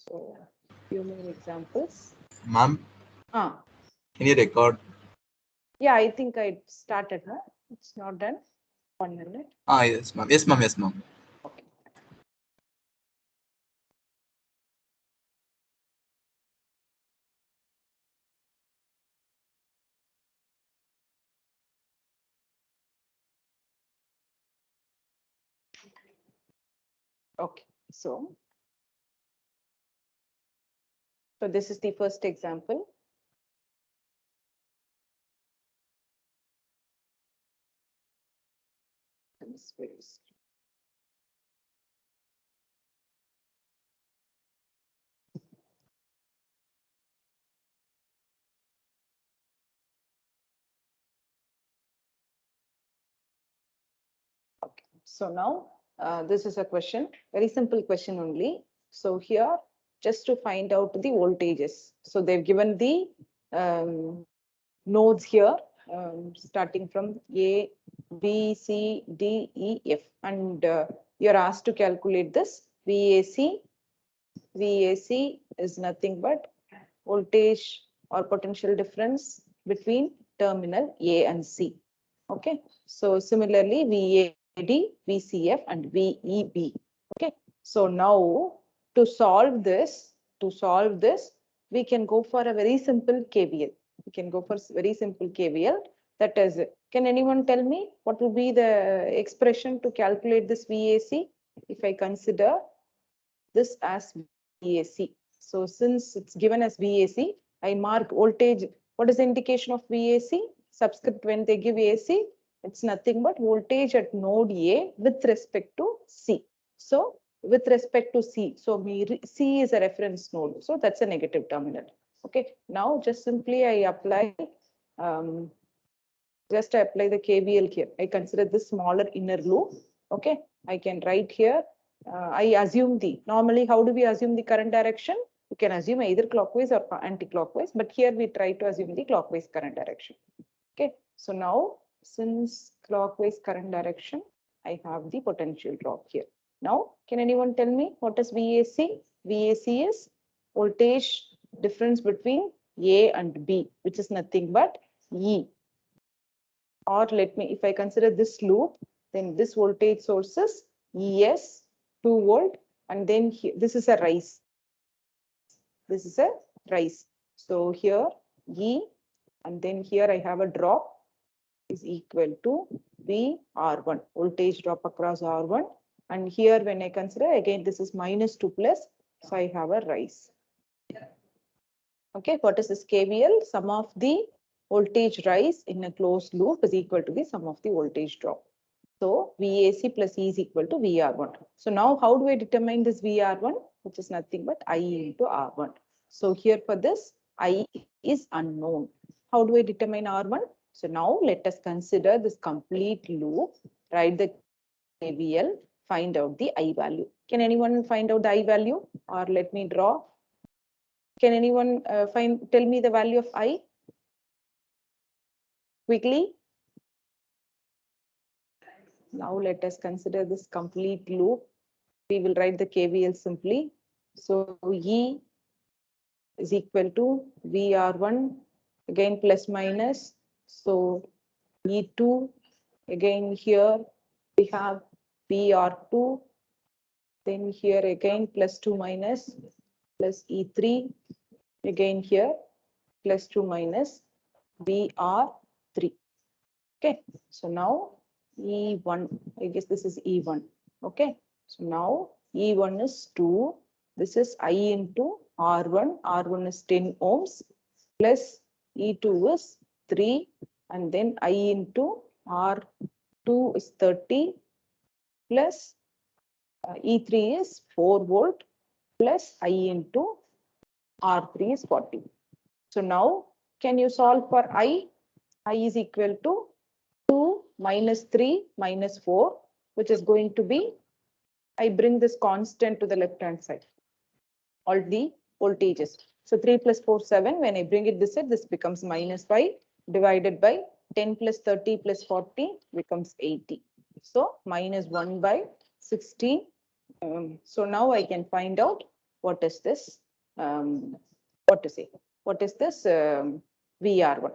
So, few more examples. Ma'am, Ah, can you record? yeah, I think I started, no? It's not done. 1 minute. Yes, ma'am. Yes, ma'am. Yes, ma'am. Okay. Okay. So this is the first example. It's very slow. Okay. So now this is a question, very simple question only. So here, just to find out the voltages. So they've given the nodes here, starting from A, B, C, D, E, F, and you're asked to calculate this VAC. VAC is nothing but voltage or potential difference between terminal A and C. Okay, so similarly VAD, VCF, and VEB. Okay, so now to solve this, we can go for a very simple KVL. We can go for very simple KVL. That is, can anyone tell me what will be the expression to calculate this VAC? If I consider this as VAC. So since it's given as VAC, I mark voltage. What is the indication of VAC? Subscript when they give AC, it's nothing but voltage at node A with respect to C. So with respect to C, so C is a reference node. So that's a negative terminal. Okay, now just simply I apply the KVL here. I consider this smaller inner loop. Okay, I can write here. I assume normally, how do we assume the current direction? You can assume either clockwise or anti-clockwise, but here we try to assume the clockwise current direction. Okay, so now since clockwise current direction, I have the potential drop here. Now, can anyone tell me what is VAC? VAC is voltage difference between A and B, which is nothing but E. Or let me, if I consider this loop, then this voltage source is ES 2 volt, and then here, this is a rise. This is a rise. So here E, and then here I have a drop is equal to V R1, voltage drop across R1. And here when I consider again, this is minus 2 plus, so I have a rise. Okay, what is this KVL? Sum of the voltage rise in a closed loop is equal to the sum of the voltage drop. So VAC plus E is equal to VR1. So now how do I determine this VR1? Which is nothing but I into R1. So here for this, I is unknown. How do I determine R1? So now let us consider this complete loop, write the KVL, find out the I value. Can anyone find out the I value? Or let me draw. Can anyone tell me the value of I? Quickly. Now let us consider this complete loop. We will write the KVL simply. So E is equal to VR1, again plus minus. So E2, again here we have VR2, then here again plus 2 minus, plus E3, again here plus 2 minus VR3. Okay, so now E1, I guess this is E1. Okay, so now E1 is 2. This is I into R1. R1 is 10 ohms plus E2 is 3. And then I into R2 is 30 plus E3 is 4 volt plus I into R3 is 40. So now can you solve for I? I is equal to 2 minus 3 minus 4, which is going to be, I bring this constant to the left hand side, all the voltages. So 3 plus 4, 7. When I bring it this side, this becomes minus 5 divided by 10 plus 30 plus 40 becomes 80. So minus 1 by 16. So now I can find out what is this? What to say? What is this VR1?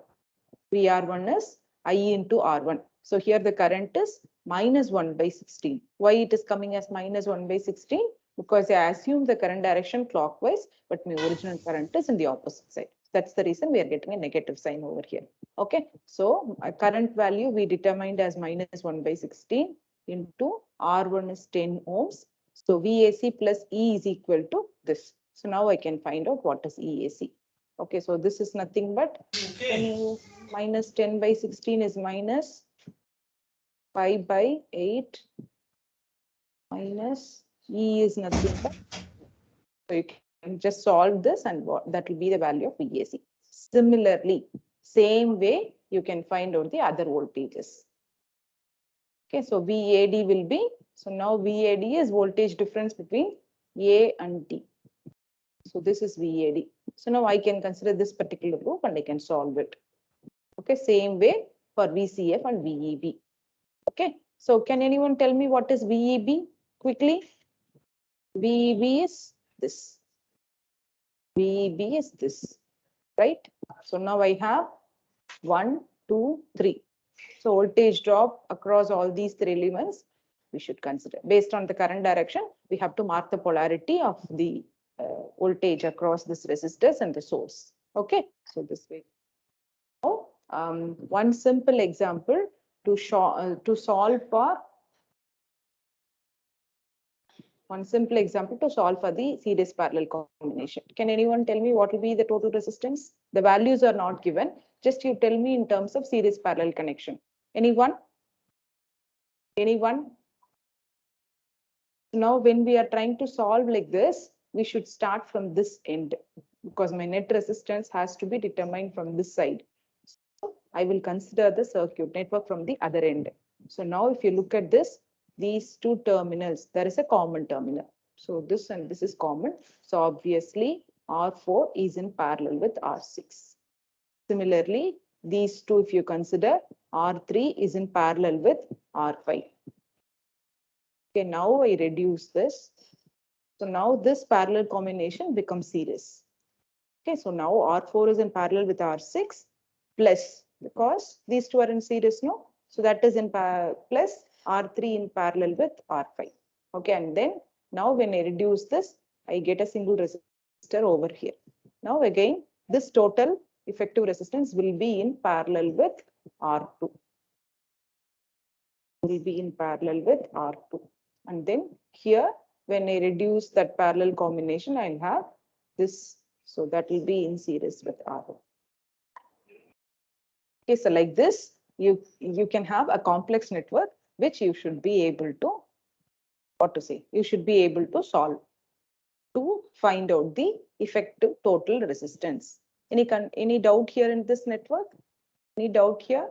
VR1 is I into R1. So here the current is minus 1 by 16. Why it is coming as minus 1 by 16? Because I assume the current direction clockwise, but my original current is in the opposite side. That's the reason we are getting a negative sign over here. Okay, so current value we determined as minus 1 by 16 into R1 is 10 ohms. So VAC plus E is equal to this. So now I can find out what is EAC. Okay, so this is nothing but when you minus 10 by 16 is minus 5 by 8 minus E is nothing but, so you can just solve this and that will be the value of VAC. Similarly, same way you can find out the other voltages. Okay, so VAD will be, so now VAD is voltage difference between A and D. So this is VAD. So now I can consider this particular loop and I can solve it. Okay, same way for VCF and VEB. Okay, so can anyone tell me what is VEB quickly? VEB is this. VEB is this, right? So now I have 1, 2, 3. So voltage drop across all these three elements we should consider. Based on the current direction, we have to mark the polarity of the voltage across this resistors and the source. Okay, so this way. Now, one simple example to solve for the series parallel combination. Can anyone tell me what will be the total resistance? The values are not given. Just you tell me in terms of series parallel connection. Anyone? Anyone? Now, when we are trying to solve like this, we should start from this end because my net resistance has to be determined from this side. So I will consider the circuit network from the other end. So now if you look at this, these two terminals, there is a common terminal. So this and this is common. So obviously R4 is in parallel with R6. Similarly, these two, if you consider, R3 is in parallel with R5. Okay, now I reduce this. So now this parallel combination becomes series. Okay, so now R4 is in parallel with R6 plus, because these two are in series, no? So that is in plus R3 in parallel with R5. Okay, and then now when I reduce this, I get a single resistor over here. Now again, this total effective resistance will be in parallel with R2. Will be in parallel with R2. And then here, when I reduce that parallel combination, I'll have this. So that will be in series with R1. Okay, so like this, you can have a complex network, which you should be able to, you should be able to solve to find out the effective total resistance. Any doubt here in this network? Any doubt here?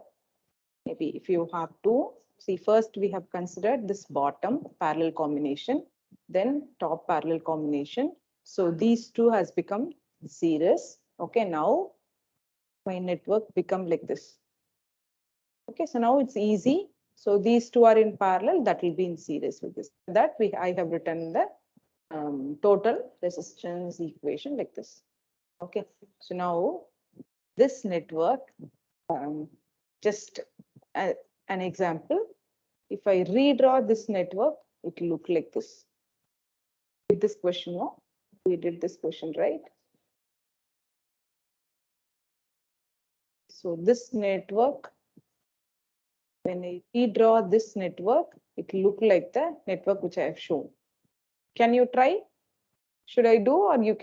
Maybe if you have to see, first we have considered this bottom parallel combination, then top parallel combination. So these two has become series. Okay, now my network become like this. Okay, so now it's easy. So these two are in parallel, that will be in series with this. That I have written the total resistance equation like this. Okay, so now this network, just an example. If I redraw this network, it will look like this. Did this question, no? We did this question, right? So this network, when I redraw this network, it will look like the network which I have shown. Can you try? Should I do, or you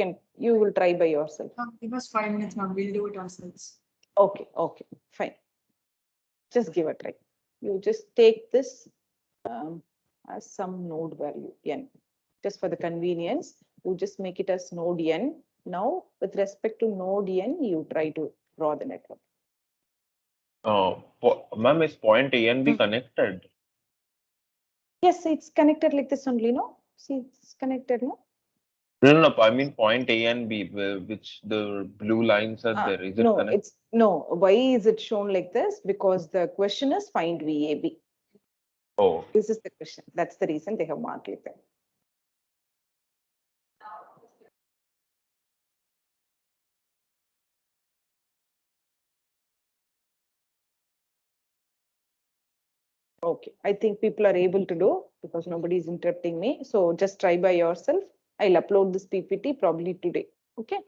will try by yourself? Give us 5 minutes, ma'am. We'll do it ourselves. Okay, fine. Just give a try. You just take this as some node value n. Just for the convenience, you just make it as node n. Now, with respect to node n, you try to draw the network. Ma'am, is point A and B connected? Yes, it's connected like this only, no? See, it's connected, no? No, I mean point A and B, which the blue lines are there. Is it no, connected? no. Why is it shown like this? Because the question is find VAB. Oh. This is the question. That's the reason they have marked like that. Okay, I think people are able to do because nobody is interrupting me. So just try by yourself. I'll upload this PPT probably today. Okay.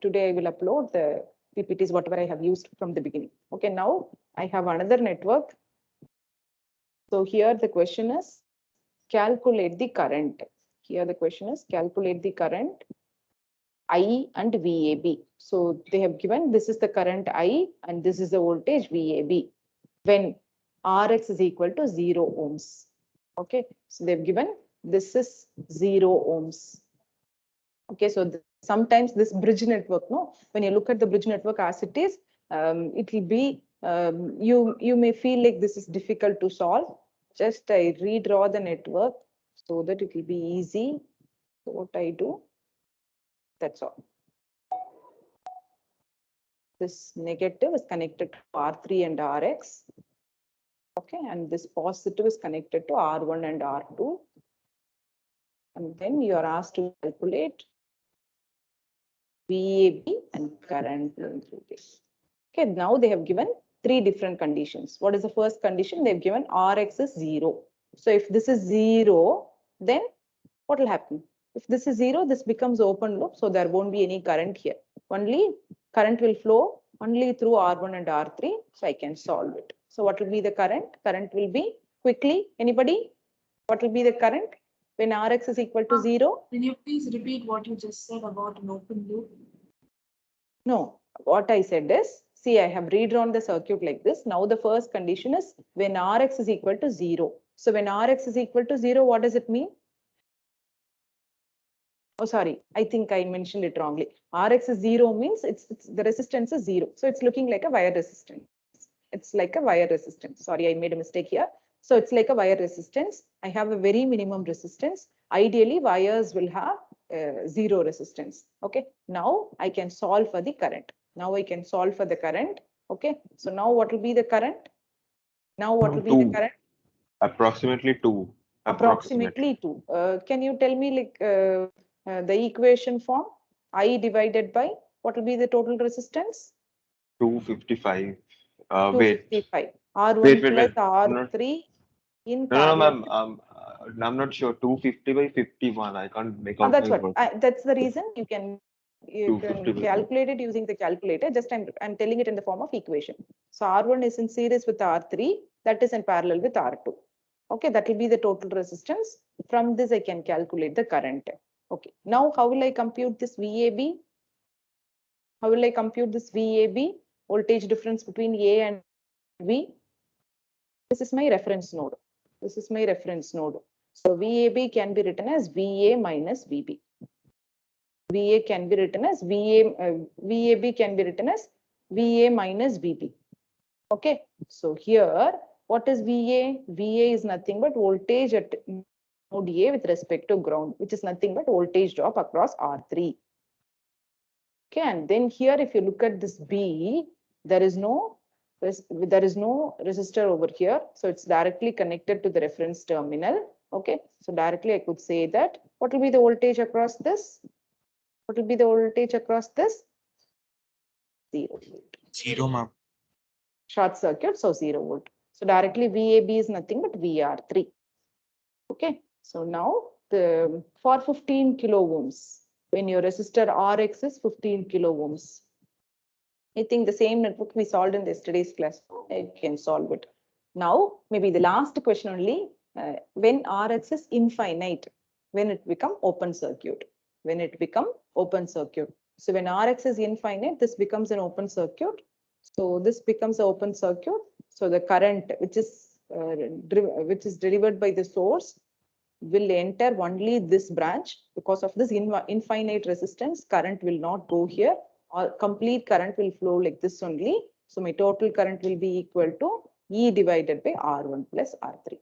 Today I will upload the PPTs, whatever I have used from the beginning. Okay, now I have another network. So here the question is calculate the current. Here the question is calculate the current I and VAB. So they have given this is the current I and this is the voltage VAB when Rx is equal to 0 ohms. Okay, so they've given this is 0 ohms. Okay, so sometimes this bridge network, no, when you look at the bridge network as it is, it will be, you may feel like this is difficult to solve. Just I redraw the network so that it will be easy. So what I do, that's all. This negative is connected to R3 and Rx. Okay, and this positive is connected to R1 and R2. And then you are asked to calculate VAB and current through this. Okay, now they have given three different conditions. What is the first condition? They've given Rx is 0. So if this is 0, then what will happen? If this is 0, this becomes open loop. So there won't be any current here. Only current will flow only through R1 and R3. So I can solve it. So what will be the current? Current will be quickly. Anybody? What will be the current when Rx is equal to 0? Can you please repeat what you just said about an open loop? No, what I said is, see, I have redrawn the circuit like this. Now the first condition is when Rx is equal to 0. So when Rx is equal to 0, what does it mean? Oh, sorry, I think I mentioned it wrongly. Rx is 0 means it's the resistance is 0. So it's looking like a wire resistance. It's like a wire resistance. Sorry, I made a mistake here. So it's like a wire resistance. I have a very minimum resistance. Ideally, wires will have 0 resistance. Okay, now I can solve for the current. Now I can solve for the current. Okay, so now what will be the current? Now what will be the 2. current? Approximately 2. Approximately 2. Can you tell me like the equation form? I divided by what will be the total resistance? 255. Wait. 255. R1 Wait. plus I'm not, R3 in no, parallel. ma'am. I'm not sure. 250 by 51. I can't make out That's my what. work. That's the reason you can 250 by calculate it using the calculator. Just I'm telling it in the form of equation. So R1 is in series with R3. That is in parallel with R2. Okay, that will be the total resistance. From this, I can calculate the current. Okay, now how will I compute this VAB? How will I compute this VAB? Voltage difference between A and V. This is my reference node. This is my reference node. So VAB can be written as VA minus VB. VA can be written as VAB can be written as VA minus VB. Okay, so here, what is VA? VA is nothing but voltage at node A with respect to ground, which is nothing but voltage drop across R3. Okay, and then here, if you look at this B, there is no resistor over here, so it's directly connected to the reference terminal. Okay, so directly I could say that what will be the voltage across this? What will be the voltage across this? 0 volt. 0, ma'am. Short circuit, so 0 volt. So directly VAB is nothing but VR3. Okay, so now for 15 kilo ohms, when your resistor Rx is 15 kilo ohms, I think the same network we solved in yesterday's class. I can solve it. Now, maybe the last question only, when Rx is infinite, when it become open circuit, when it become open circuit. So when Rx is infinite, this becomes an open circuit. So this becomes an open circuit. So the current, which is delivered by the source, will enter only this branch. Because of this infinite resistance, current will not go here, or complete current will flow like this only. So my total current will be equal to E divided by R1 plus R3.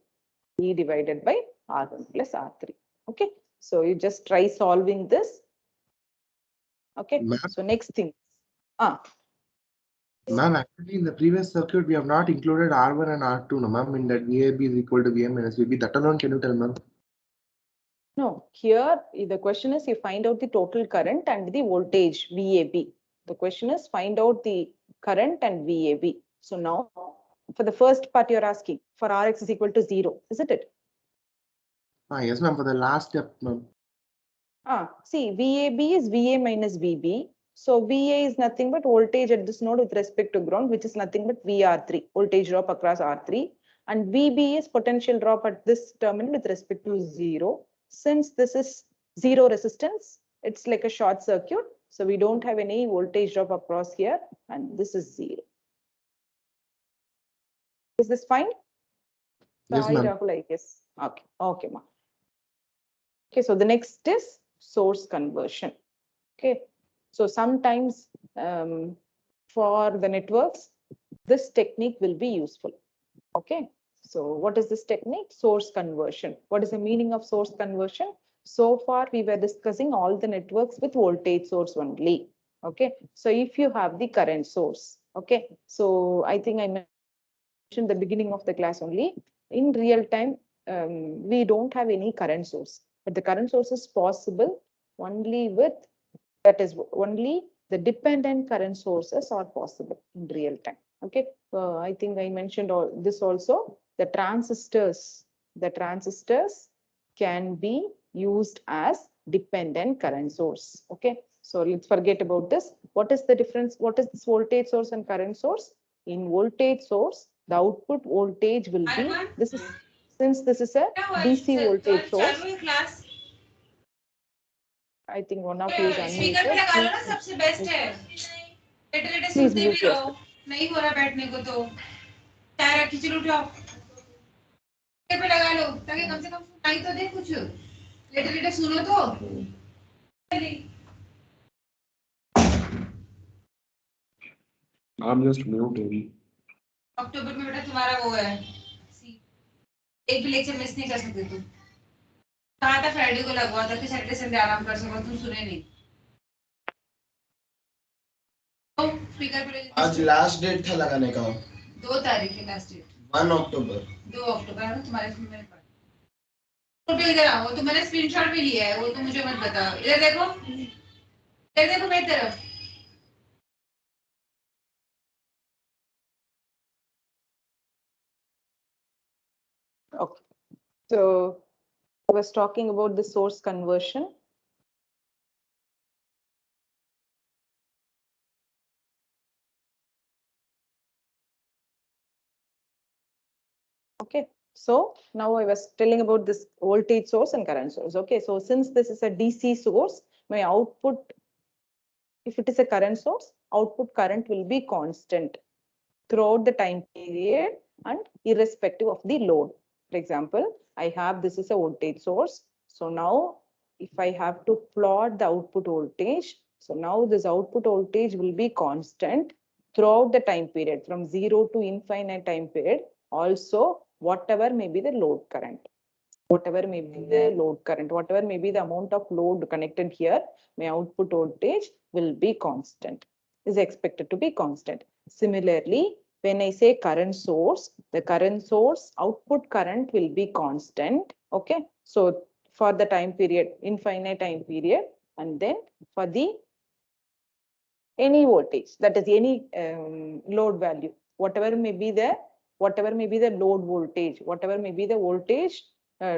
E divided by R1 plus R3. Okay, so you just try solving this. Okay, so next thing. Ma'am, actually in the previous circuit, we have not included R1 and R2, no ma'am, in that VAB is equal to VM minus VB. That alone, can you tell, ma'am? No, here the question is you find out the total current and the voltage VAB. The question is find out the current and VAB. So now for the first part you're asking for Rx is equal to 0, isn't it? Yes, ma'am. For the last step, ma'am. See, VAB is VA minus VB. So VA is nothing but voltage at this node with respect to ground, which is nothing but VR3, voltage drop across R3. And VB is potential drop at this terminal with respect to 0. Since this is 0 resistance, it's like a short circuit. So we don't have any voltage drop across here, and this is 0. Is this fine? Yes, Hi, ma'am. Rahul, I guess. Okay, okay, ma. Okay, so the next is source conversion. Okay, so sometimes for the networks, this technique will be useful. Okay, so what is this technique? Source conversion. What is the meaning of source conversion? So far, we were discussing all the networks with voltage source only. Okay, so if you have the current source, okay, so I think I mentioned the beginning of the class only. In real time, we don't have any current source, but the current source is possible only with, that is only the dependent current sources are possible in real time. Okay, I think I mentioned all this also. The transistors can be used as dependent current source. Okay, so let's forget about this. What is the difference? What is this voltage source and current source? In voltage source, the output voltage will be, this is, since this is a DC voltage source, I think one of you is speaker पे लगा लो ना, unmuted. सबसे best है। लेटे लेटे Please सुनते mute भी रहो, yourself. नहीं हो रहा बैठने को तो चाय रखी, चलो उठाओ, स्पीकर पे लगा लो ताकि कम से कम सुनाई तो दे कुछ, लेटे लेटे सुनो तो। I'm just muted. अक्टूबर में बेटा तुम्हारा वो है, एक भी लेक्चर मिस नहीं कर सकते तुम। कहा था फ्राइडे को लगवा था कि सैटरडे संडे आराम कर सको, तुम सुने नहीं। तो स्पीकर पे आज लास्ट डेट था लगाने का। 2 तारीख है लास्ट डेट। 1 अक्टूबर। 2 अक्टूबर है तुम्हारे फोन में। फोटो इधर आओ, तो मैंने स्क्रीनशॉट भी लिया है, वो तो मुझे मत बता। इधर देखो, इधर देखो मेरी तरफ। Okay, so I was talking about the source conversion. Okay, so now I was telling about this voltage source and current source. Okay, so since this is a DC source, my output, if it is a current source, output current will be constant throughout the time period and irrespective of the load. For example, I have, this is a voltage source. So now if I have to plot the output voltage, so now this output voltage will be constant throughout the time period from 0 to infinite time period. Also, whatever may be the load current, whatever may be the load current, whatever may be the amount of load connected here, my output voltage will be constant, is expected to be constant. Similarly, when I say current source, the current source output current will be constant. Okay, so for the time period, infinite time period, and then for the any voltage, that is any load value, whatever may be the load voltage, whatever may be the voltage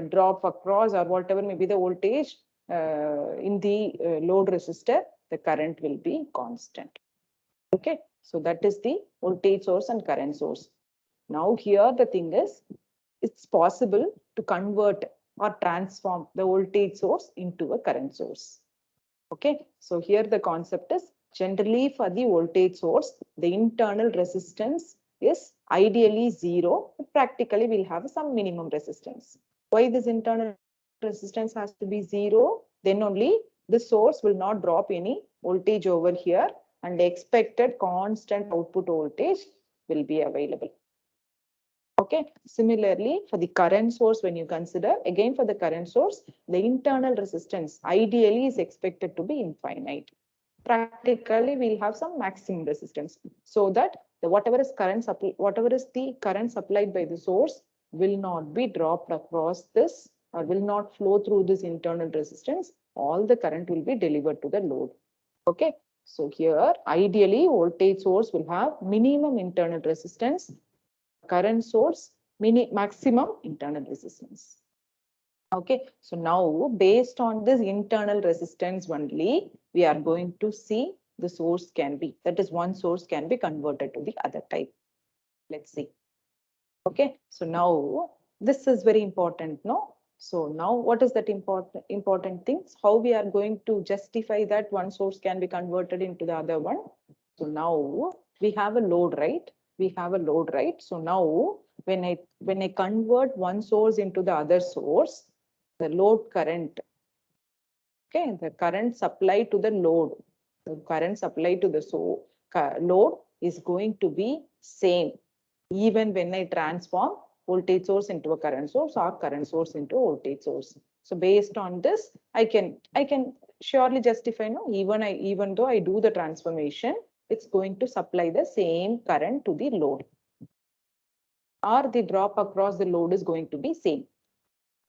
drop across, or whatever may be the voltage in the load resistor, the current will be constant. Okay, so that is the voltage source and current source. Now here the thing is, it's possible to convert or transform the voltage source into a current source. Okay, so here the concept is, generally for the voltage source, the internal resistance is ideally 0, but practically we'll have some minimum resistance. Why this internal resistance has to be 0? Then only the source will not drop any voltage over here, and the expected constant output voltage will be available. Okay, similarly for the current source, when you consider, again for the current source, the internal resistance ideally is expected to be infinite. Practically we'll have some maximum resistance, so that the whatever is the current supplied by the source will not be dropped across this, or will not flow through this internal resistance. All the current will be delivered to the load. Okay, so here ideally voltage source will have minimum internal resistance, current source maximum internal resistance. Okay, so now based on this internal resistance only, we are going to see the source can be, that is one source can be converted to the other type. Let's see. Okay, so now this is very important, no? So now what is that important things? How we are going to justify that one source can be converted into the other one? So now we have a load, right? We have a load, right? So now when I convert one source into the other source, the load current, okay, the current supply to the load, the current supply to the load is going to be same even when I transform voltage source into a current source or current source into a voltage source. So based on this, I can surely justify, no, even though I do the transformation, it's going to supply the same current to the load, or the drop across the load is going to be same.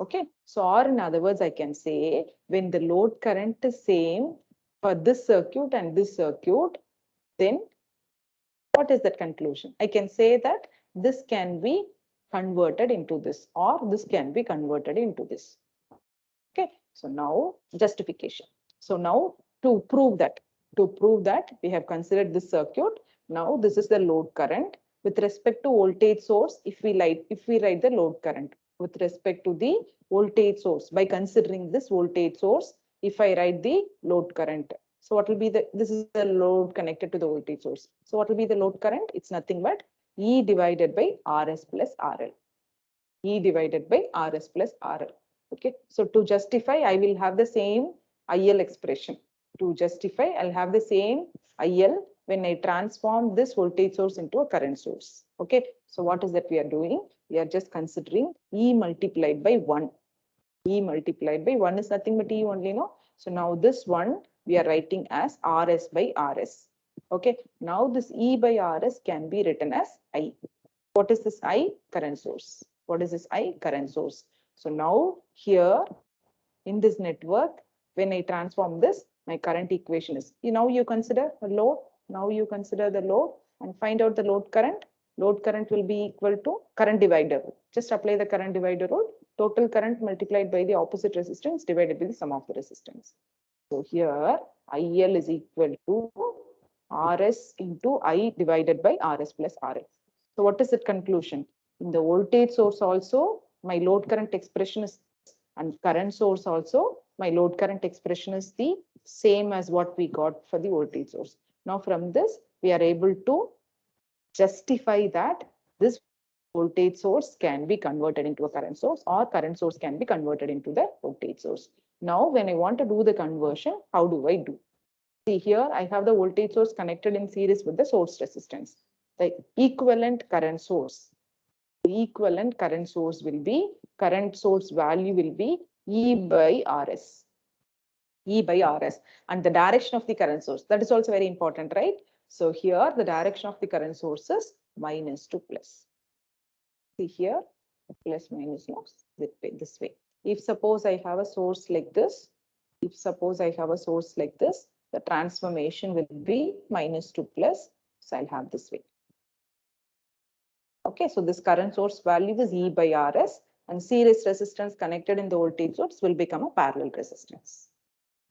Okay, so or in other words, I can say when the load current is same for this circuit and this circuit, then what is that conclusion? I can say that this can be converted into this, or this can be converted into this. Okay, so now justification. So now to prove that we have considered this circuit. Now this is the load current with respect to voltage source. If we write the load current with respect to the voltage source by considering this voltage source, if I write the load current, so what will be this is the load connected to the voltage source. So what will be the load current? It's nothing but E divided by RS plus RL. E divided by RS plus RL. Okay, so to justify, I will have the same IL expression. To justify, I'll have the same IL when I transform this voltage source into a current source. Okay, so what is that we are doing? We are just considering E multiplied by 1. E multiplied by 1 is nothing but E only, no? So now this one we are writing as RS by RS. Okay, now this E by RS can be written as I. What is this I? Current source. What is this I? Current source. So now here in this network, when I transform this, my current equation is, now you consider a load. Now you consider the load and find out the load current. Load current will be equal to current divider. Just apply the current divider rule. Total current multiplied by the opposite resistance divided by the sum of the resistance. So here IL is equal to RS into I divided by RS plus RL. So what is the conclusion? In the voltage source also, my load current expression is, and current source also, my load current expression is the same as what we got for the voltage source. Now from this, we are able to justify that this voltage source can be converted into a current source, or current source can be converted into the voltage source. Now, when I want to do the conversion, how do I do? See here, I have the voltage source connected in series with the source resistance. The equivalent current source will be, current source value will be E by RS. E by RS, and the direction of the current source. That is also very important, right? So here, the direction of the current source is minus to plus. See here, plus minus this way. If suppose I have a source like this, the transformation will be minus to plus. So I'll have this way. Okay, so this current source value is E by RS, and series resistance connected in the voltage source will become a parallel resistance.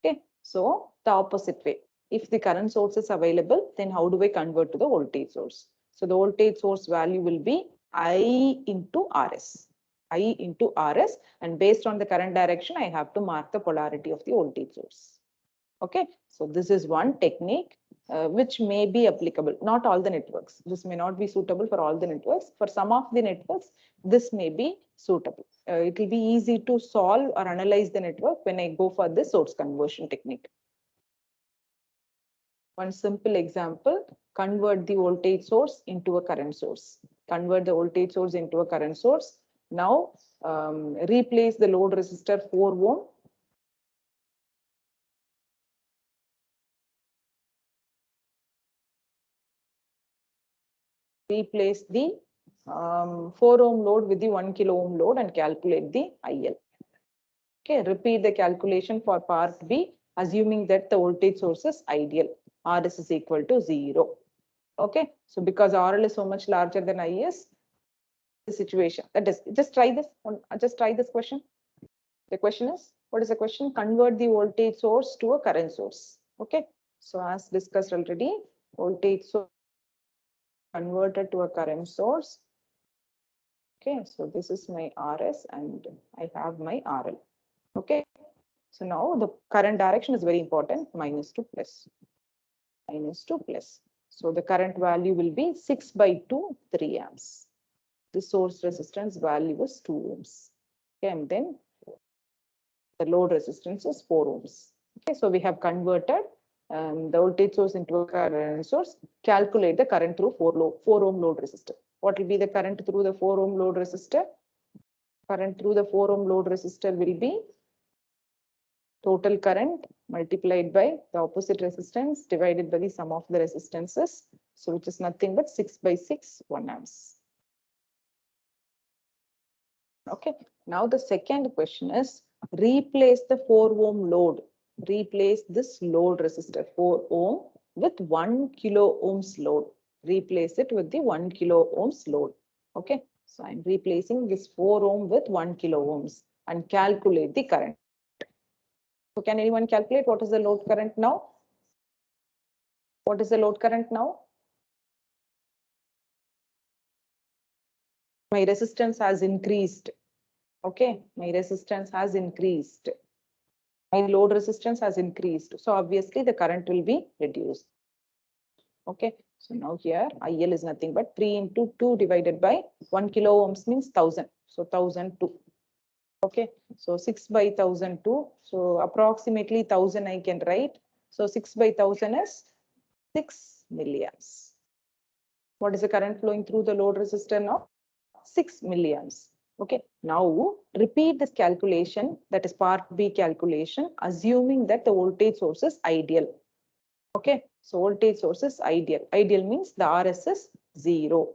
Okay, so the opposite way. If the current source is available, then how do I convert to the voltage source? So the voltage source value will be I into RS. I into RS, and based on the current direction, I have to mark the polarity of the voltage source. Okay, so this is one technique which may be applicable. Not all the networks. This may not be suitable for all the networks. For some of the networks, this may be suitable. It will be easy to solve or analyze the network when I go for this source conversion technique. One simple example, convert the voltage source into a current source. Convert the voltage source into a current source. Now, replace the load resistor 4 ohm. Replace the 4 ohm load with the 1 kilo ohm load and calculate the IL. Okay, repeat the calculation for part B, assuming that the voltage source is ideal. RS is equal to 0. Okay, so because RL is so much larger than IS, the situation. That is, just try this one. Just try this question. The question is, what is the question? Convert the voltage source to a current source. Okay. So as discussed already, voltage source converted to a current source. Okay. So this is my RS and I have my RL. Okay. So now the current direction is very important, minus to plus. Minus to plus. So the current value will be 6/2, 3 amps. The source resistance value is 2 ohms. Okay, and then the load resistance is 4 ohms. Okay, so we have converted the voltage source into a current source. Calculate the current through 4 ohm load resistor. What will be the current through the 4 ohm load resistor? Current through the 4 ohm load resistor will be total current multiplied by the opposite resistance divided by the sum of the resistances. So which is nothing but 6/6, 1 amps. Okay, now the second question is replace the 4 ohm load. Replace this load resistor 4 ohm with 1 kilo ohms load. Replace it with the 1 kilo ohms load. Okay, so I'm replacing this 4 ohm with 1 kilo ohms and calculate the current. So can anyone calculate what is the load current now? What is the load current now? My resistance has increased. Okay, my resistance has increased. My load resistance has increased. So obviously the current will be reduced. Okay, so now here IL is nothing but 3 into 2 divided by 1 kilo ohms means 1000. So 1002. Okay, so 6/1002. So approximately 1000 I can write. So 6/1000 is 6 milliamps. What is the current flowing through the load resistor now? 6 milliamps. Okay, now repeat this calculation, that is part B calculation, assuming that the voltage source is ideal. Okay, so voltage source is ideal. Ideal means the RS is 0.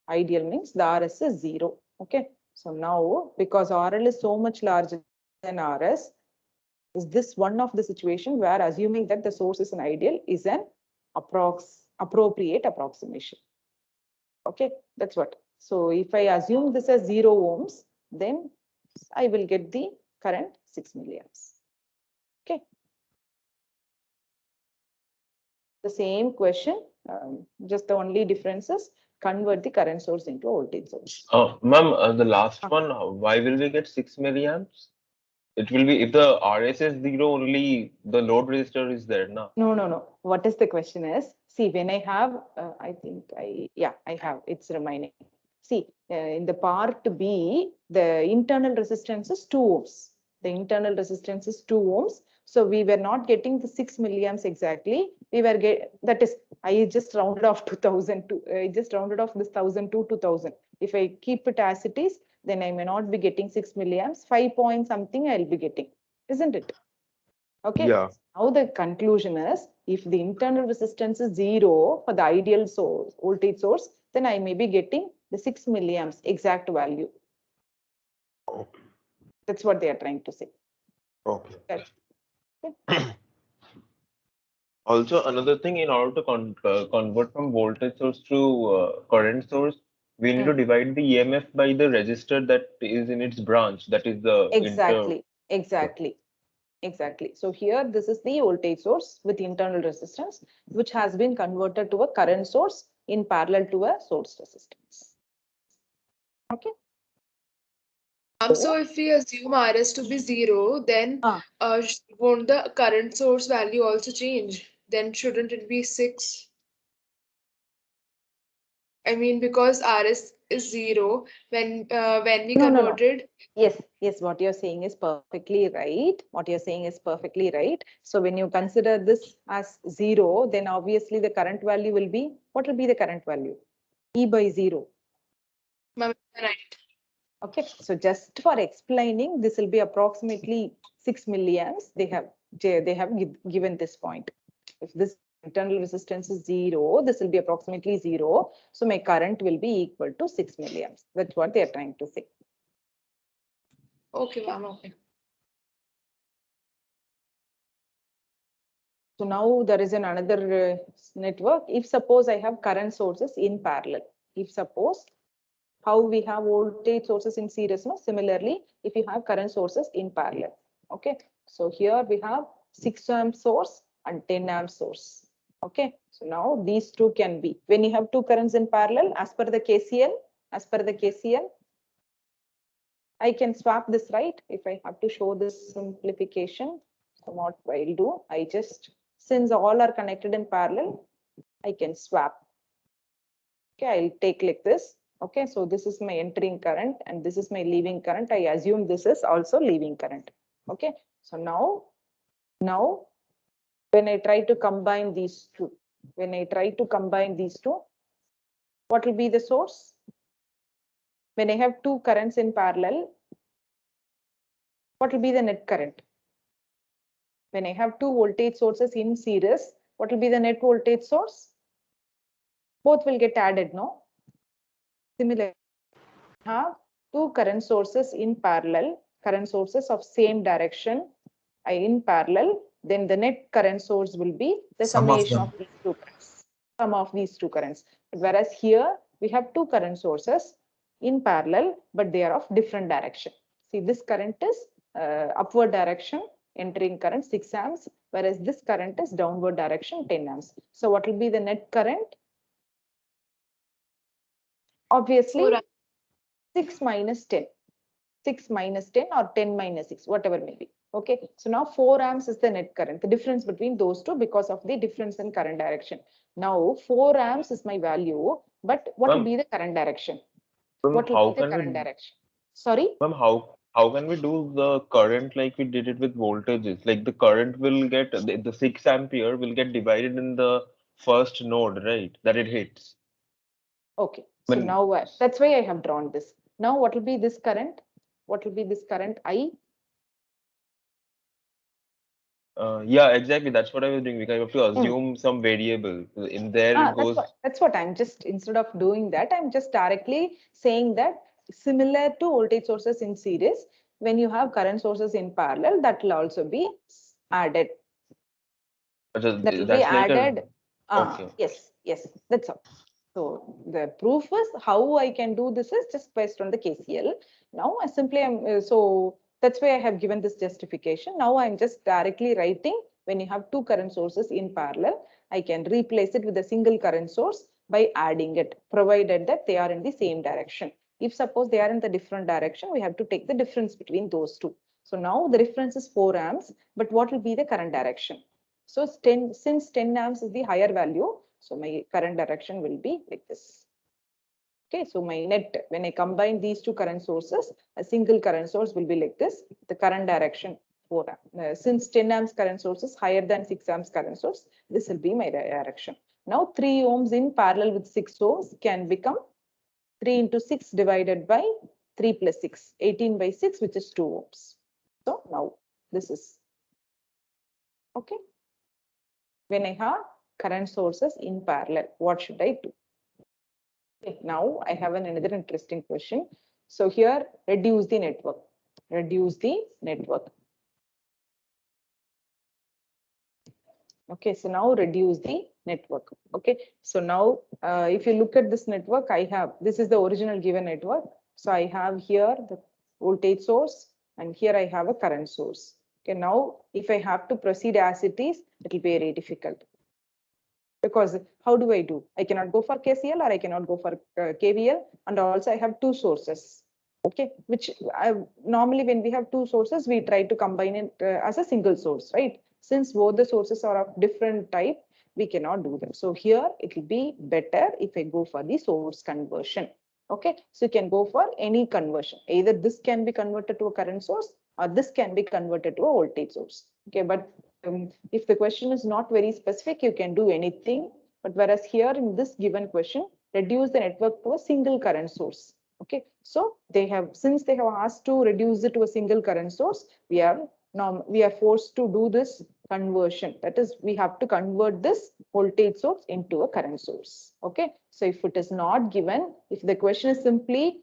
Ideal means the RS is 0. Okay, so now because RL is so much larger than RS, is this one of the situation where assuming that the source is an ideal is an appropriate approximation. Okay, that's what. So if I assume this as 0 ohms, then I will get the current 6 milliamps. Okay. The same question, just the only difference is convert the current source into a voltage source. Ma'am, the last Ah. one, why will we get 6 milliamps? It will be if the RS is 0, only the load resistor is there now. No. What is the question is, see, when I have, I think I have, it's remaining. See, in the part B, the internal resistance is 2 ohms. The internal resistance is 2 ohms. So we were not getting the 6 milliamps exactly. We were that is, I just rounded off to 1000. I just rounded off this 1002 to 1000. If I keep it as it is, then I may not be getting 6 milliamps. 5 point something I'll be getting, isn't it? Okay. Yeah. Now the conclusion is, if the internal resistance is 0 for the ideal source, voltage source, then I may be getting the 6 milliamps exact value. Okay. That's what they are trying to say. Okay. That's, Also, another thing, in order to convert from voltage source to current source, we need to divide the EMF by the resistor that is in its branch. That is the Exactly. So here, this is the voltage source with internal resistance, which has been converted to a current source in parallel to a source resistance. Okay. So if we assume RS to be 0, then Ah. Won't the current source value also change? Then shouldn't it be 6? I mean, because RS is 0, when we No. converted. Yes, what you're saying is perfectly right. So when you consider this as 0, then obviously the current value will be, what will be the current value? E/0. Right. Okay, so just for explaining, this will be approximately 6 milliamps. They have given this point. If this internal resistance is 0, this will be approximately 0. So my current will be equal to 6 milliamps. That's what they are trying to say. Okay, ma'am. Okay. So now there is another network. If suppose I have current sources in parallel, if suppose how we have voltage sources in series, no? Similarly, if you have current sources in parallel. Okay, so here we have 6 amp source and 10 amp source. Okay, so now these two can be, when you have two currents in parallel, as per the KCL, I can swap this, right? If I have to show this simplification, so what I'll do, I just, since all are connected in parallel, I can swap. Okay, I'll take like this. Okay, so this is my entering current and this is my leaving current. I assume this is also leaving current. Okay, so now when I try to combine these two, what will be the source? When I have two currents in parallel, what will be the net current? When I have two voltage sources in series, what will be the net voltage source? Both will get added, no? Similarly, have two current sources in parallel, current sources of same direction are in parallel, then the net current source will be the Sum of summation them. of these two currents. Sum of these two currents. Whereas here we have two current sources in parallel, but they are of different direction. See, this current is upward direction, entering current 6 amps, whereas this current is downward direction 10 amps. So what will be the net current? Obviously, 6 minus 10. 6 minus 10 or 10 minus 6, whatever may be. Okay, so now 4 amps is the net current, the difference between those two because of the difference in current direction. Now 4 amps is my value, but what will be the current direction? What will be the current direction? Sorry? Ma'am, how can we do the current like we did it with voltages? Like the current will get, the 6 ampere will get divided in the first node, right? That it hits. Okay, so When- now that's why I have drawn this. Now what will be this current? What will be this current I? Yeah, exactly. That's what I was doing. We have to assume some variable. In there it goes. That's what I'm just, instead of doing that, I'm just directly saying that similar to voltage sources in series, when you have current sources in parallel, that will also be added. That will be That's like added. Okay. Yes, that's all. So the proof is how I can do this is just based on the KCL. Now I simply am, so that's why I have given this justification. Now I'm just directly writing, when you have two current sources in parallel, I can replace it with a single current source by adding it, provided that they are in the same direction. If suppose they are in the different direction, we have to take the difference between those two. So now the difference is 4 amps, but what will be the current direction? So since 10 amps is the higher value, so my current direction will be like this. Okay, so my net, when I combine these two current sources, a single current source will be like this. The current direction 4 amps. Since 10 amps current source is higher than 6 amps current source, this will be my direction. Now 3 ohms in parallel with 6 ohms can become 3 into 6 divided by 3 plus 6, 18 by 6, which is 2 ohms. So now this is okay. When I have current sources in parallel, what should I do? Okay, now I have another interesting question. So here, reduce the network. Reduce the network. Okay, so now reduce the network. Okay, so now if you look at this network, I have, this is the original given network. So I have here the voltage source and here I have a current source. Okay, now if I have to proceed as it is, it will be very difficult. Because how do I do? I cannot go for KCL or I cannot go for KVL, and also I have two sources. Okay, which normally when we have two sources, we try to combine it as a single source, right? Since both the sources are of different type, we cannot do them. So here it will be better if I go for the source conversion. Okay, so you can go for any conversion. Either this can be converted to a current source or this can be converted to a voltage source. Okay, but if the question is not very specific, you can do anything. But whereas here in this given question, reduce the network to a single current source. Okay, so they have, since they have asked to reduce it to a single current source, we are forced to do this conversion. That is, we have to convert this voltage source into a current source. Okay, so if it is not given, if the question is simply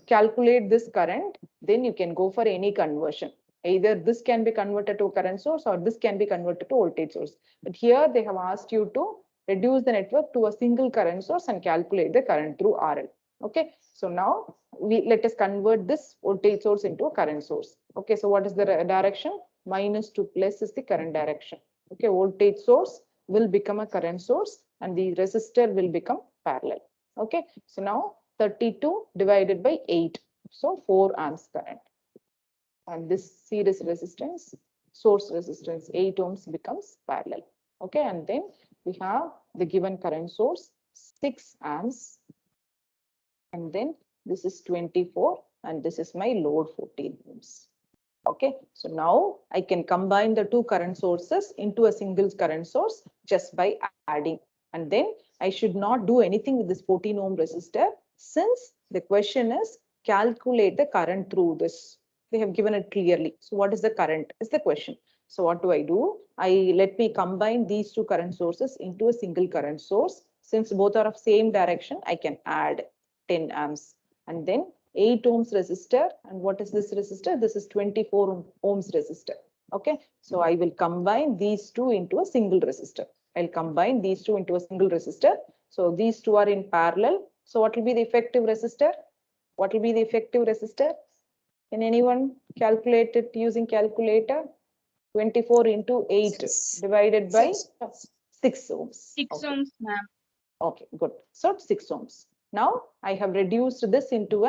calculate this current, then you can go for any conversion. Either this can be converted to a current source or this can be converted to voltage source. But here they have asked you to reduce the network to a single current source and calculate the current through RL. Okay, so now let us convert this voltage source into a current source. Okay, so what is the direction? -2 plus is the current direction. Okay, voltage source will become a current source and the resistor will become parallel. Okay, so now 32 divided by 8, so 4 amps current. And this series resistance, source resistance 8 ohms becomes parallel. Okay, and then we have the given current source 6 amps, and then this is 24 and this is my load 14 ohms. Okay, so now I can combine the two current sources into a single current source just by adding, and then I should not do anything with this 14 ohm resistor, since the question is calculate the current through this. They have given it clearly. So what is the current is the question. So what do? Let me combine these two current sources into a single current source. Since both are of same direction, I can add 10 amps, and then 8 ohms resistor. And what is this resistor? This is 24 ohms resistor. Okay, so I will combine these two into a single resistor. I'll combine these two into a single resistor. So these two are in parallel. So what will be the effective resistor? What will be the effective resistor? Can anyone calculate it using calculator? 24 into 8 divided by 6 ohms. 6 Okay. ohms, ma'am. Okay, good. So 6 ohms. Now I have reduced this into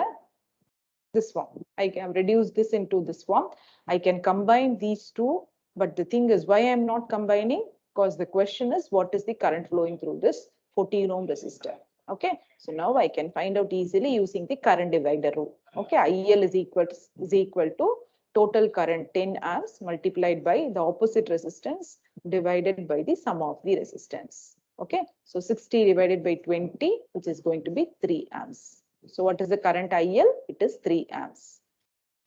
this form. I have reduced this into this form. I can combine these two, but the thing is, why I am not combining? Because the question is, what is the current flowing through this 14 ohm resistor? Okay, so now I can find out easily using the current divider rule. Okay, IL is equal to total current 10 amps multiplied by the opposite resistance divided by the sum of the resistance. Okay, so 60 divided by 20, which is going to be 3 amps. So what is the current IL? It is 3 amps.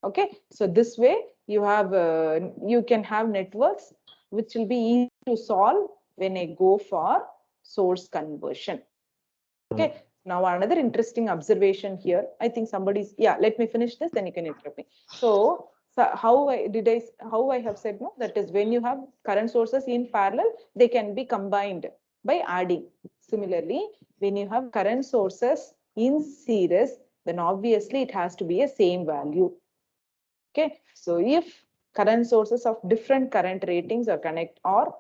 Okay, so this way you have you can have networks which will be easy to solve when I go for source conversion. Okay, now another interesting observation here. I think somebody's, yeah, let me finish this, then you can interrupt me. So how I have said, no, that is when you have current sources in parallel, they can be combined by adding. Similarly, when you have current sources in series, then obviously it has to be a same value. Okay, so if current sources of different current ratings are connect or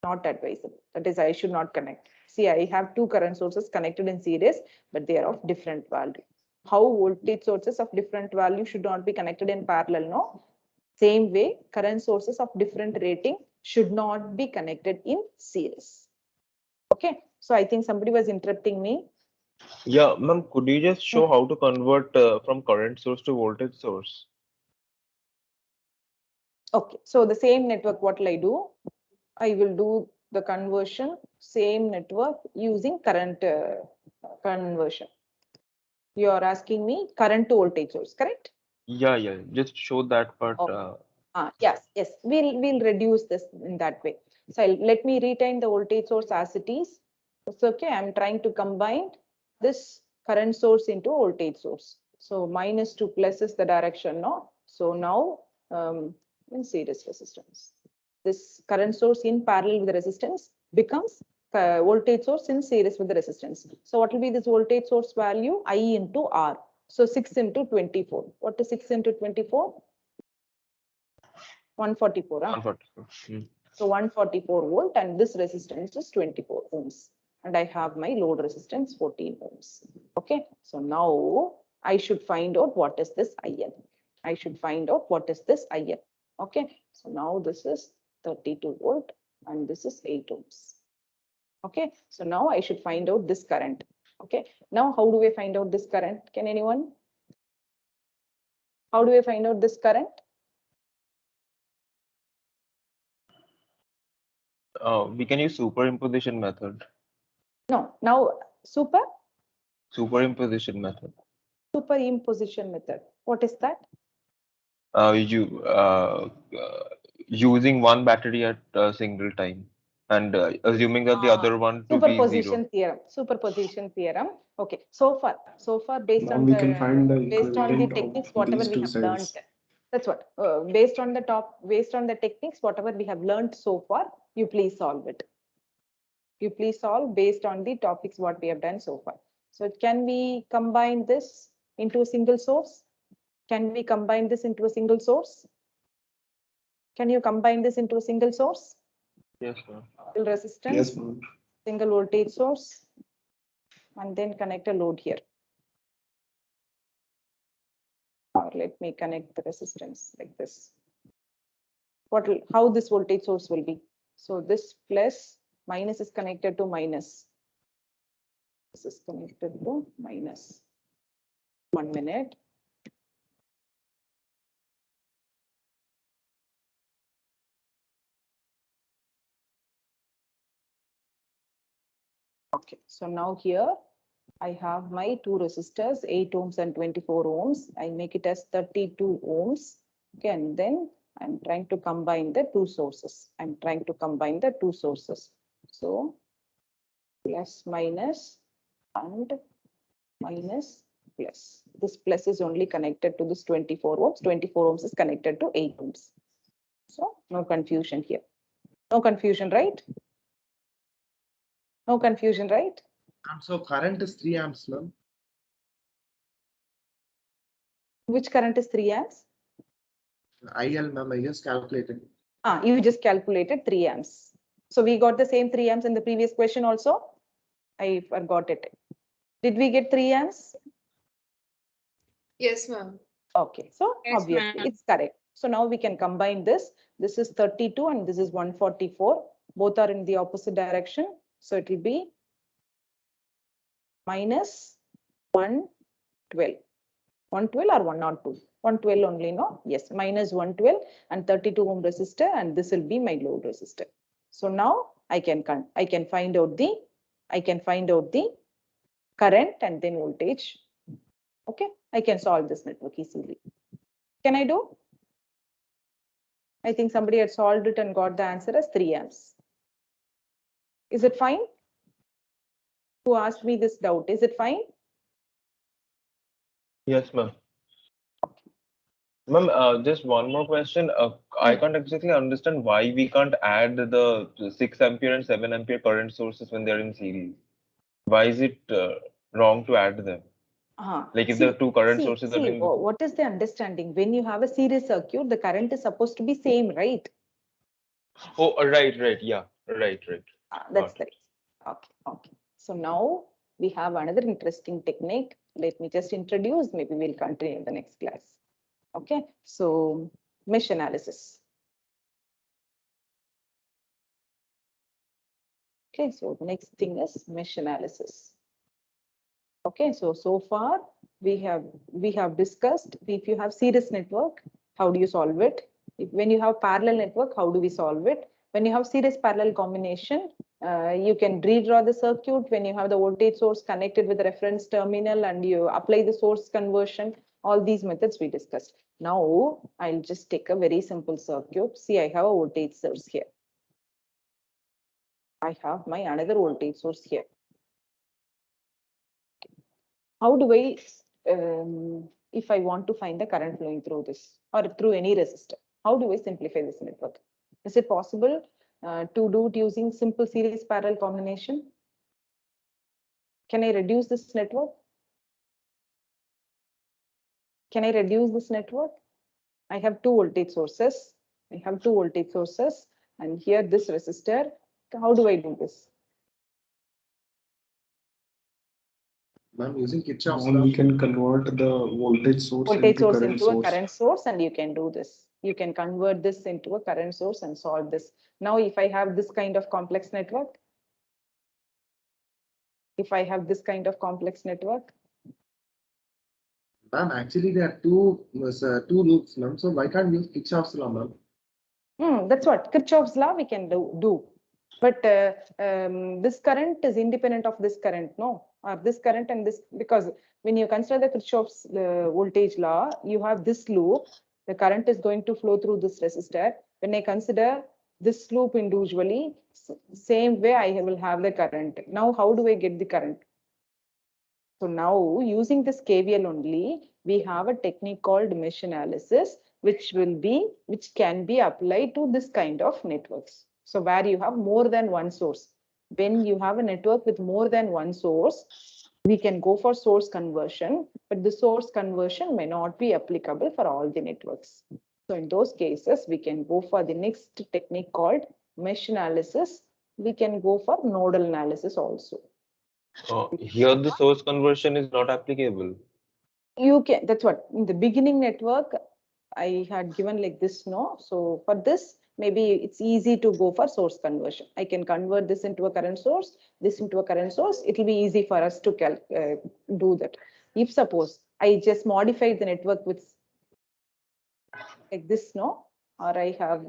not advisable, that is, I should not connect. See, I have two current sources connected in series, but they are of different value. How voltage sources of different value should not be connected in parallel? No, same way current sources of different rating should not be connected in series. Okay, so I think somebody was interrupting me. Yeah, ma'am, could you just show how to convert from current source to voltage source? Okay, so the same network, what will I do? I will do the conversion, same network using current conversion. You are asking me current to voltage source, correct? Yeah, just show that part. Yes, we'll reduce this in that way. So let me retain the voltage source as it is. It's okay. I'm trying to combine this current source into voltage source. So minus to plus is the direction, no? So now in series resistance, this current source in parallel with the resistance becomes voltage source in series with the resistance. So what will be this voltage source value? I into R. So 6 into 24. What is 6 into 24? 144. 144. So 144 volt, and this resistance is 24 ohms. And I have my load resistance 14 ohms. Okay, so now I should find out what is this IL. I should find out what is this IL. Okay, so now this is 32 volt and this is 8 ohms. Okay, so now I should find out this current. Okay, now how do I find out this current? Can anyone? How do I find out this current? We can use superimposition method. No, now Superimposition method. superimposition method. What is that? Using one battery at a single time and assuming that the other one to be zero. Superposition theorem. Okay, so far based Now on we the can find the based on the equivalent techniques of whatever these we two have learned. cells. That's what based on the techniques whatever we have learned so far, you please solve it. You please solve based on the topics what we have done so far. So can we combine this into a single source? Can we combine this into a single source? Can you combine this into a single source? Yes, ma'am. Single resistance, Yes, ma'am. single voltage source, and then connect a load here. Or let me connect the resistance like this. How this voltage source will be? So this plus minus is connected to minus. This is connected to minus. 1 minute. Okay, so now here I have my two resistors, 8 ohms and 24 ohms. I make it as 32 ohms. Okay, and then I'm trying to combine the two sources. I'm trying to combine the two sources. So plus minus and minus plus. This plus is only connected to this 24 ohms. 24 ohms is connected to 8 ohms. So no confusion here. No confusion, right? No confusion, right? So current is 3 amps, ma'am. Which current is 3 amps? IL, ma'am, I just calculated. You just calculated 3 amps. So we got the same 3 amps in the previous question also. I forgot it. Did we get 3 amps? Yes, ma'am. Okay, so Yes, obviously ma'am. it's correct. So now we can combine this. This is 32 and this is 144. Both are in the opposite direction. So it will be minus 112. 112 or 102? 112 only, no? Yes, minus 112 and 32 ohm resistor, and this will be my load resistor. So now I can find out the current and then voltage. Okay, I can solve this network easily. Can I do? I think somebody had solved it and got the answer as 3 amps. Is it fine? Who asked me this doubt? Is it fine? Yes, ma'am. Ma'am, just one more question. I can't exactly understand why we can't add the 6 ampere and 7 ampere current sources when they're in series. Why is it wrong to add them? Like if the two current sources are in. What is the understanding? When you have a series circuit, the current is supposed to be same, right? Oh, right. Yeah, right. That's Got the reason. Okay. So now we have another interesting technique. Let me just introduce, maybe we'll continue in the next class. Okay, so mesh analysis. Okay, so next thing is mesh analysis. Okay, so far we have discussed if you have series network, how do you solve it? When you have parallel network, how do we solve it? When you have series parallel combination, you can redraw the circuit when you have the voltage source connected with the reference terminal and you apply the source conversion. All these methods we discussed. Now I'll just take a very simple circuit. See, I have a voltage source here. I have my another voltage source here. How do I, if I want to find the current flowing through this or through any resistor, how do I simplify this network? Is it possible to do it using simple series parallel combination? Can I reduce this network? Can I reduce this network? I have two voltage sources. And here this resistor. How do I do this? Ma'am, using Kirchhoff's And law. we can convert the voltage source Voltage into source current into a source. current source, and you can do this. You can convert this into a current source and solve this. Now, if I have this kind of complex network, Ma'am, actually there are two loops, ma'am. So why can't we use Kirchhoff's law, ma'am? That's what Kirchhoff's law we can do. But this current is independent of this current, no? Or this current and this, because when you consider the Kirchhoff's voltage law, you have this loop. The current is going to flow through this resistor. When I consider this loop individually, same way I will have the current. Now, how do I get the current? So now using this KVL only, we have a technique called mesh analysis, which can be applied to this kind of networks. So where you have more than one source. When you have a network with more than one source, we can go for source conversion, but the source conversion may not be applicable for all the networks. So in those cases, we can go for the next technique called mesh analysis. We can go for nodal analysis also. Here the source conversion is not applicable. You can, that's what, in the beginning network, I had given like this, no? So for this, maybe it's easy to go for source conversion. I can convert this into a current source, this into a current source. It will be easy for us to do that. If suppose I just modify the network with like this, no? Or I have,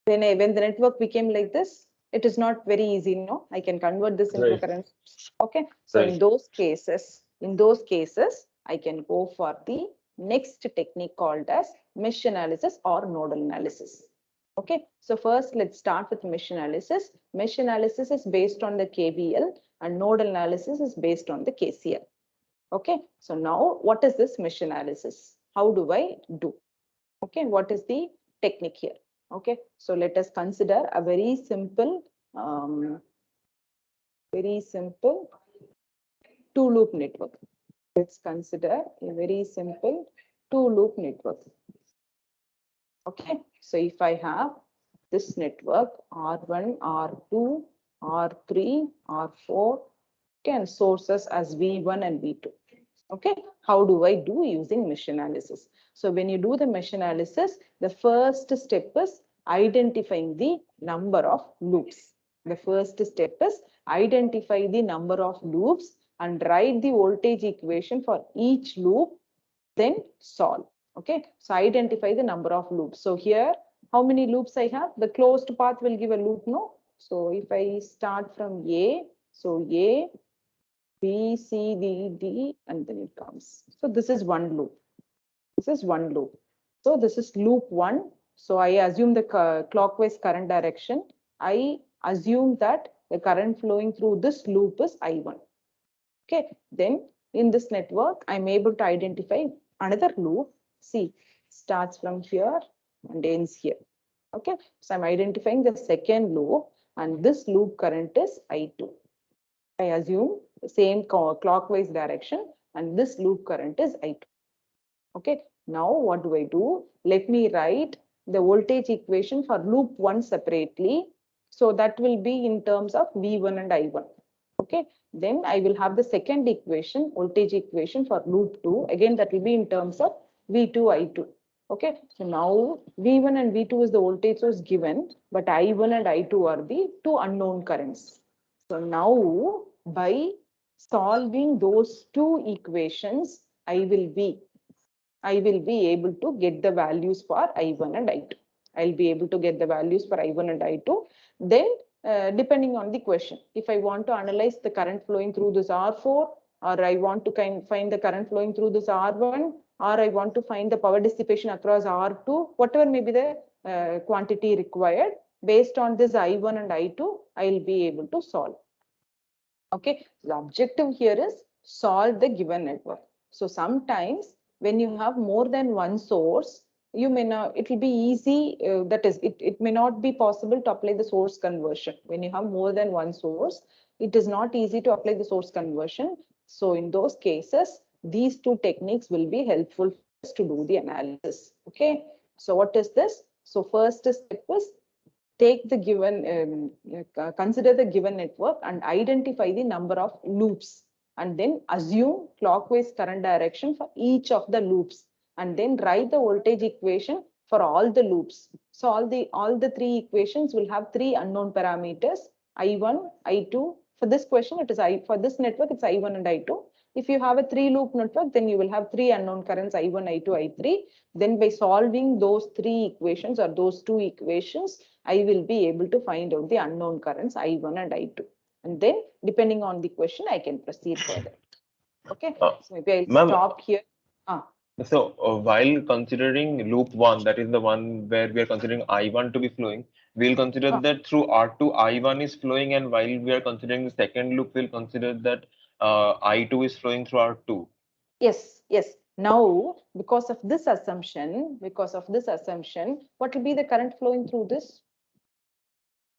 when the network became like this, it is not very easy, no? I can convert this into a Right. current source. Okay. So in those cases, I can go for the next technique called as mesh analysis or nodal analysis. Okay, so first let's start with mesh analysis. Mesh analysis is based on the KVL and nodal analysis is based on the KCL. Okay, so now what is this mesh analysis? How do I do? Okay, what is the technique here? Okay, so let us consider a very simple two-loop network. Let's consider a very simple two-loop network. Okay, so if I have this network R1, R2, R3, R4, okay, and sources as V1 and V2. Okay, how do I do using mesh analysis? So when you do the mesh analysis, the first step is identifying the number of loops. The first step is identify the number of loops and write the voltage equation for each loop, then solve. Okay, so identify the number of loops. So here, how many loops I have? The closed path will give a loop, no? So if I start from A, so A, B, C, D, and then it comes. So this is one loop. This is one loop. So this is loop one. So I assume the clockwise current direction. I assume that the current flowing through this loop is I1. Okay, then in this network, I'm able to identify another loop. See, starts from here and ends here. Okay, so I'm identifying the second loop and this loop current is I2. I assume the same clockwise direction and this loop current is I2. Okay, now what do I do? Let me write the voltage equation for loop 1 separately. So that will be in terms of V1 and I1. Okay, then I will have the second equation, voltage equation for loop 2. Again, that will be in terms of V2, I2. Okay, so now V1 and V2 is the voltage source given, but I1 and I2 are the two unknown currents. So now by solving those two equations, I will be able to get the values for I1 and I2. I'll be able to get the values for I1 and I2. Then depending on the question, if I want to analyze the current flowing through this R4, or I want to find the current flowing through this R1, or I want to find the power dissipation across R2, whatever may be the quantity required, based on this I1 and I2, I'll be able to solve. Okay, the objective here is solve the given network. So sometimes when you have more than one source, you may not, it will be easy, that is, it may not be possible to apply the source conversion. When you have more than one source, it is not easy to apply the source conversion. So in those cases, these two techniques will be helpful for us to do the analysis. Okay, so what is this? So first step is take the given, consider the given network and identify the number of loops, and then assume clockwise current direction for each of the loops, and then write the voltage equation for all the loops. So all the three equations will have three unknown parameters, I1, I2. For this question, it is for this network, it's I1 and I2. If you have a three loop network, then you will have three unknown currents, I1, I2, I3. Then by solving those three equations or those two equations, I will be able to find out the unknown currents I1 and I2. And then depending on the question, I can proceed further. Okay, so maybe I'll stop here. So while considering loop 1, that is the one where we are considering I1 to be flowing, we'll consider that through R2, I1 is flowing, and while we are considering the second loop, we'll consider that I2 is flowing through R2. Yes, yes. Now, because of this assumption, what will be the current flowing through this?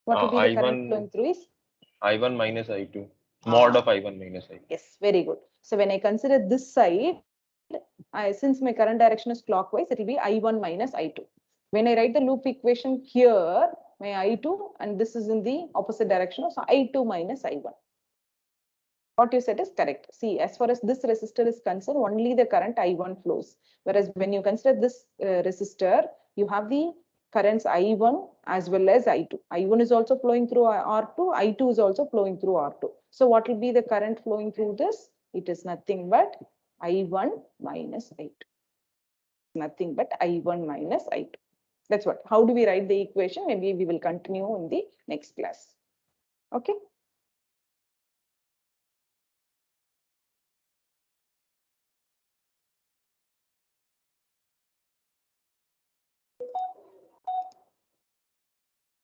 What will be the current flowing through is? I1 minus I2. Mod of I1 minus I2. Yes, very good. So when I consider this side, since my current direction is clockwise, it will be I1 minus I2. When I write the loop equation here, my I2 and this is in the opposite direction, so I2 minus I1. What you said is correct. See, as far as this resistor is concerned, only the current I1 flows. Whereas when you consider this resistor, you have the currents I1 as well as I2. I1 is also flowing through R2, I2 is also flowing through R2. So what will be the current flowing through this? It is nothing but I1 minus I2. Nothing but I1 minus I2. That's what. How do we write the equation? Maybe we will continue in the next class. Okay.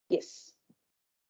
Yes.